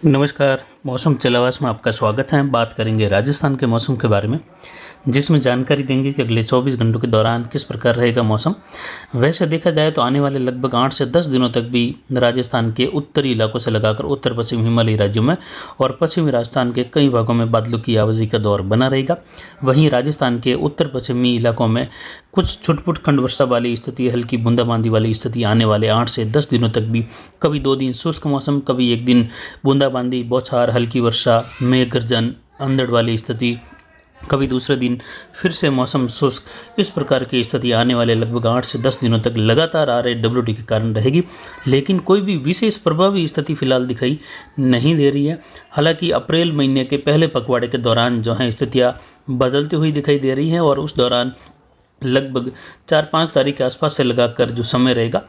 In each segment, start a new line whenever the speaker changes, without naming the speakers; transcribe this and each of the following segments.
नमस्कार, मौसम चलावास में आपका स्वागत है। बात करेंगे राजस्थान के मौसम के बारे में, जिसमें जानकारी देंगे कि अगले 24 घंटों के दौरान किस प्रकार रहेगा मौसम। वैसे देखा जाए तो आने वाले लगभग 8 से 10 दिनों तक भी राजस्थान के उत्तरी इलाकों से लगाकर उत्तर पश्चिम हिमालयी राज्यों में और पश्चिमी राजस्थान के कई भागों में बादलों की आवाजाही का दौर बना रहेगा। वहीं राजस्थान के उत्तर पश्चिमी इलाकों में कुछ छुटपुट खंड वर्षा वाली स्थिति, हल्की बूंदाबांदी वाली स्थिति आने वाले 8 से 10 दिनों तक भी, कभी 2 दिन शुष्क मौसम, कभी एक दिन बूंदाबांदी, बौछार, हल्की वर्षा, मेघ गर्जन, अंधड़ वाली स्थिति, कभी दूसरे दिन फिर से मौसम शुष्क। इस प्रकार की स्थिति आने वाले लगभग 8 से 10 दिनों तक लगातार आ रहे डब्ल्यूडी के कारण रहेगी, लेकिन कोई भी विशेष प्रभावी स्थिति फिलहाल दिखाई नहीं दे रही है। हालांकि अप्रैल महीने के पहले पखवाड़े के दौरान जो है स्थितियाँ बदलती हुई दिखाई दे रही हैं और उस दौरान लगभग 4-5 तारीख के आसपास से लगाकर जो समय रहेगा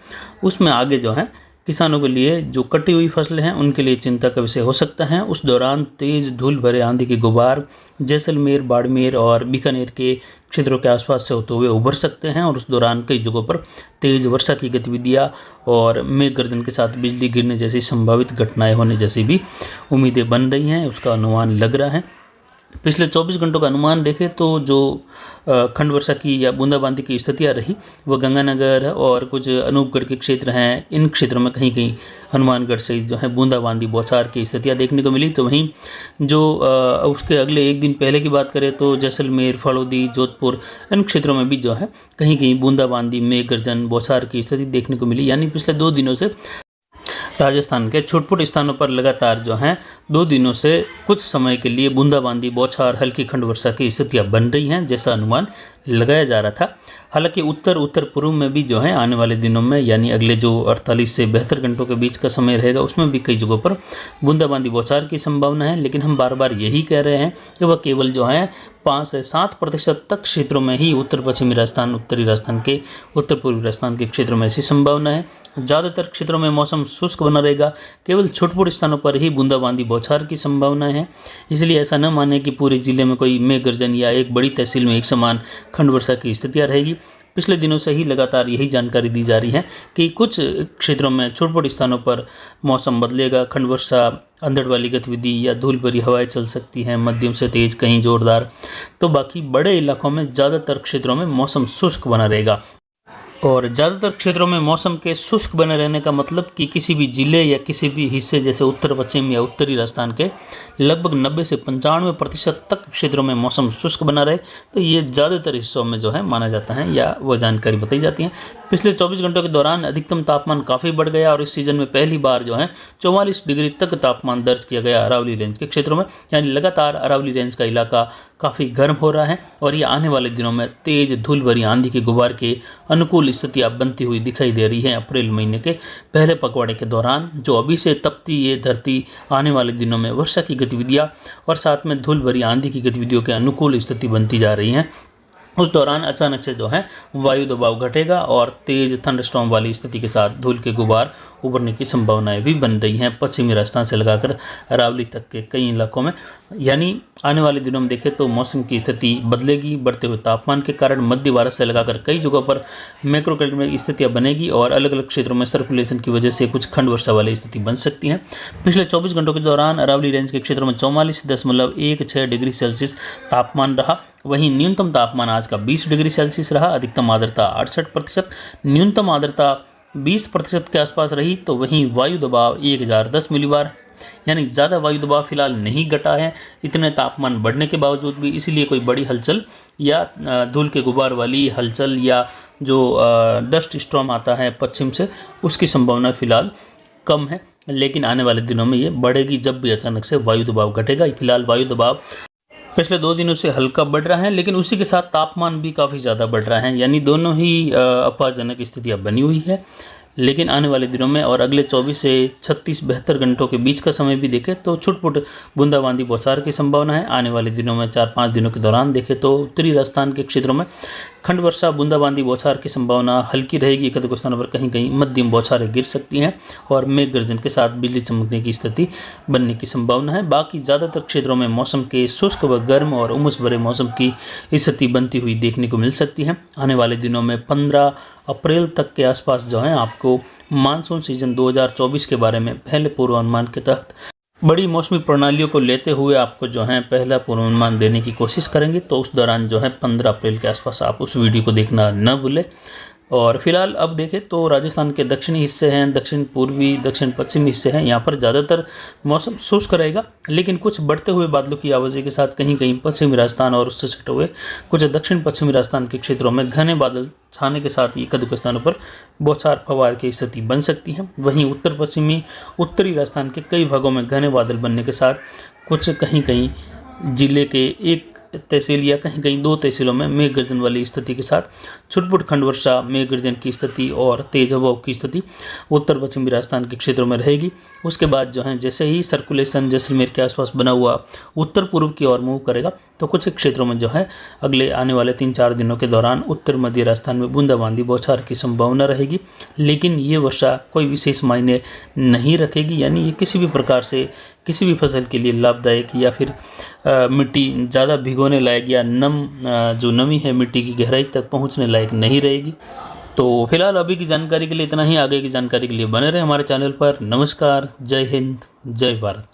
उसमें आगे जो है किसानों के लिए जो कटी हुई फसलें हैं उनके लिए चिंता का विषय हो सकता है। उस दौरान तेज धूल भरे आंधी के गुबार जैसलमेर, बाड़मेर और बीकानेर के क्षेत्रों के आसपास से होते हुए उभर सकते हैं और उस दौरान कई जगहों पर तेज वर्षा की गतिविधियां और मेघ गर्जन के साथ बिजली गिरने जैसी संभावित घटनाएं होने जैसी भी उम्मीदें बन रही हैं, उसका अनुमान लग रहा है। पिछले 24 घंटों का अनुमान देखें तो जो खंड वर्षा की या बूंदाबांदी की स्थितियाँ रही वह गंगानगर और कुछ अनूपगढ़ के क्षेत्र हैं, इन क्षेत्रों में कहीं कहीं हनुमानगढ़ से जो है बूंदाबांदी बौछार की स्थितियाँ देखने को मिली। तो वहीं जो उसके अगले एक दिन पहले की बात करें तो जैसलमेर, फलौदी, जोधपुर, इन क्षेत्रों में भी जो है कहीं कहीं बूंदाबांदी, मेघ गर्जन, बौछार की स्थिति देखने को मिली। यानी पिछले 2 दिनों से राजस्थान के छुटपुट स्थानों पर लगातार जो हैं 2 दिनों से कुछ समय के लिए बूंदाबांदी, बौछार, हल्की खंड वर्षा की स्थितियां बन रही हैं, जैसा अनुमान लगाया जा रहा था। हालांकि उत्तर पूर्व में भी जो है आने वाले दिनों में, यानी अगले जो 48 से 72 घंटों के बीच का समय रहेगा, उसमें भी कई जगहों पर बूंदाबांदी, बौछार की संभावना है। लेकिन हम बार बार यही कह रहे हैं कि वह केवल जो है 5 से 7% तक क्षेत्रों में ही, उत्तर पश्चिमी राजस्थान, उत्तरी राजस्थान के, उत्तर पूर्वी राजस्थान के क्षेत्रों में ऐसी संभावना है। ज़्यादातर क्षेत्रों में मौसम शुष्क बना रहेगा, केवल छुटपुट स्थानों पर ही बूंदाबांदी, बौछार की संभावना है। इसलिए ऐसा न माने कि पूरे जिले में कोई मेघ गर्जन या एक बड़ी तहसील में एक समान खंड वर्षा की स्थितियाँ रहेगी। पिछले दिनों से ही लगातार यही जानकारी दी जा रही है कि कुछ क्षेत्रों में छुटपुट स्थानों पर मौसम बदलेगा, खंड वर्षा, अंधड़ वाली गतिविधि या धूल भरी हवाएं चल सकती हैं, मध्यम से तेज, कहीं जोरदार। तो बाकी बड़े इलाकों में, ज़्यादातर क्षेत्रों में मौसम शुष्क बना रहेगा। और ज़्यादातर क्षेत्रों में मौसम के शुष्क बने रहने का मतलब कि किसी भी जिले या किसी भी हिस्से, जैसे उत्तर पश्चिम या उत्तरी राजस्थान के लगभग 90 से 95% तक क्षेत्रों में मौसम शुष्क बना रहे, तो ये ज़्यादातर हिस्सों में जो है माना जाता है या वह जानकारी बताई जाती है। पिछले 24 घंटों के दौरान अधिकतम तापमान काफ़ी बढ़ गया और इस सीजन में पहली बार जो है 44 डिग्री तक तापमान दर्ज किया गया अरावली रेंज के क्षेत्रों में। यानी लगातार अरावली रेंज का इलाका काफ़ी गर्म हो रहा है और ये आने वाले दिनों में तेज धूल भरी आंधी के गुबार के अनुकूल स्थितियाँ बनती हुई दिखाई दे रही हैं अप्रैल महीने के पहले पखवाड़े के दौरान। जो अभी से तपती ये धरती आने वाले दिनों में वर्षा की गतिविधियाँ और साथ में धूल भरी आंधी की गतिविधियों के अनुकूल स्थिति बनती जा रही हैं। उस दौरान अचानक से जो है वायु दबाव घटेगा और तेज थंडरस्टॉर्म वाली स्थिति के साथ धूल के गुबार उभरने की संभावनाएं भी बन रही हैं पश्चिमी राजस्थान से लगाकर अरावली तक के कई इलाकों में। यानी आने वाले दिनों में देखें तो मौसम की स्थिति बदलेगी। बढ़ते हुए तापमान के कारण मध्य भारत से लगाकर कई जगहों पर मैक्रो क्लाइमेट स्थितियाँ बनेगी और अलग अलग क्षेत्रों में सर्कुलेशन की वजह से कुछ खंड वर्षा वाली स्थिति बन सकती है। पिछले 24 घंटों के दौरान अरावली रेंज के क्षेत्रों में 44.16 डिग्री सेल्सियस तापमान रहा। वहीं न्यूनतम तापमान आज का 20 डिग्री सेल्सियस रहा। अधिकतम आर्द्रता 68%, न्यूनतम आर्द्रता 20% के आसपास रही। तो वहीं वायु दबाव 1010 मिलीबार, यानी ज़्यादा वायु दबाव फिलहाल नहीं घटा है इतने तापमान बढ़ने के बावजूद भी। इसलिए कोई बड़ी हलचल या धूल के गुबार वाली हलचल या जो डस्ट स्टॉर्म आता है पश्चिम से, उसकी संभावना फिलहाल कम है। लेकिन आने वाले दिनों में ये बढ़ेगी जब भी अचानक से वायु दबाव घटेगा। फिलहाल वायु दबाव पिछले 2 दिनों से हल्का बढ़ रहा है, लेकिन उसी के साथ तापमान भी काफ़ी ज़्यादा बढ़ रहा है। यानी दोनों ही अपाजनक स्थितियाँ बनी हुई है। लेकिन आने वाले दिनों में और अगले 24 से 36-72 घंटों के बीच का समय भी देखें तो छुटपुट बूंदाबांदी, बौछार की संभावना है। आने वाले दिनों में 4-5 दिनों के दौरान देखें तो उत्तरी राजस्थान के क्षेत्रों में खंड वर्षा, बूंदाबांदी, बौछार की संभावना हल्की रहेगी। एक दो स्थानों पर कहीं कहीं मध्यम बौछारें गिर सकती हैं और मेघ गर्जन के साथ बिजली चमकने की स्थिति बनने की संभावना है। बाकी ज़्यादातर क्षेत्रों में मौसम के शुष्क व गर्म और उमस भरे मौसम की स्थिति बनती हुई देखने को मिल सकती है। आने वाले दिनों में 15 अप्रैल तक के आसपास जो है आपको मानसून सीजन 2024 के बारे में पहले पूर्वानुमान के तहत बड़ी मौसमी प्रणालियों को लेते हुए आपको जो है पहला पूर्वानुमान देने की कोशिश करेंगे, तो उस दौरान जो है 15 अप्रैल के आसपास आप उस वीडियो को देखना न भूलें। और फिलहाल अब देखें तो राजस्थान के दक्षिणी हिस्से हैं, दक्षिण पूर्वी, दक्षिण पश्चिमी हिस्से हैं, यहाँ पर ज़्यादातर मौसम शुष्क रहेगा, लेकिन कुछ बढ़ते हुए बादलों की आवाज़ी के साथ कहीं कहीं पश्चिमी राजस्थान और उससे सटे हुए कुछ दक्षिण पश्चिमी राजस्थान के क्षेत्रों में घने बादल छाने के साथ एक अधिक स्थानों पर बौछार फव्वार की स्थिति बन सकती है। वहीं उत्तर पश्चिमी उत्तरी राजस्थान के कई भागों में घने बादल बनने के साथ कुछ कहीं कहीं जिले के एक तहसील या कहीं कहीं 2 तहसीलों में मेघ गर्जन वाली स्थिति के साथ छुटपुट खंड वर्षा, मेघ गर्जन की स्थिति और तेज हवाओं की स्थिति उत्तर पश्चिमी राजस्थान के क्षेत्रों में रहेगी। उसके बाद जो है जैसे ही सर्कुलेशन जैसलमेर के आसपास बना हुआ उत्तर पूर्व की ओर मूव करेगा, तो कुछ क्षेत्रों में जो है अगले आने वाले 3-4 दिनों के दौरान उत्तर मध्य राजस्थान में बूंदाबांदी बौछार की संभावना रहेगी, लेकिन ये वर्षा कोई विशेष मायने नहीं रखेगी। यानी ये किसी भी प्रकार से किसी भी फसल के लिए लाभदायक या फिर मिट्टी ज़्यादा भिगोने लायक या जो नमी है मिट्टी की गहराई तक पहुंचने लायक नहीं रहेगी। तो फिलहाल अभी की जानकारी के लिए इतना ही। आगे की जानकारी के लिए बने रहे हमारे चैनल पर। नमस्कार, जय हिंद, जय भारत।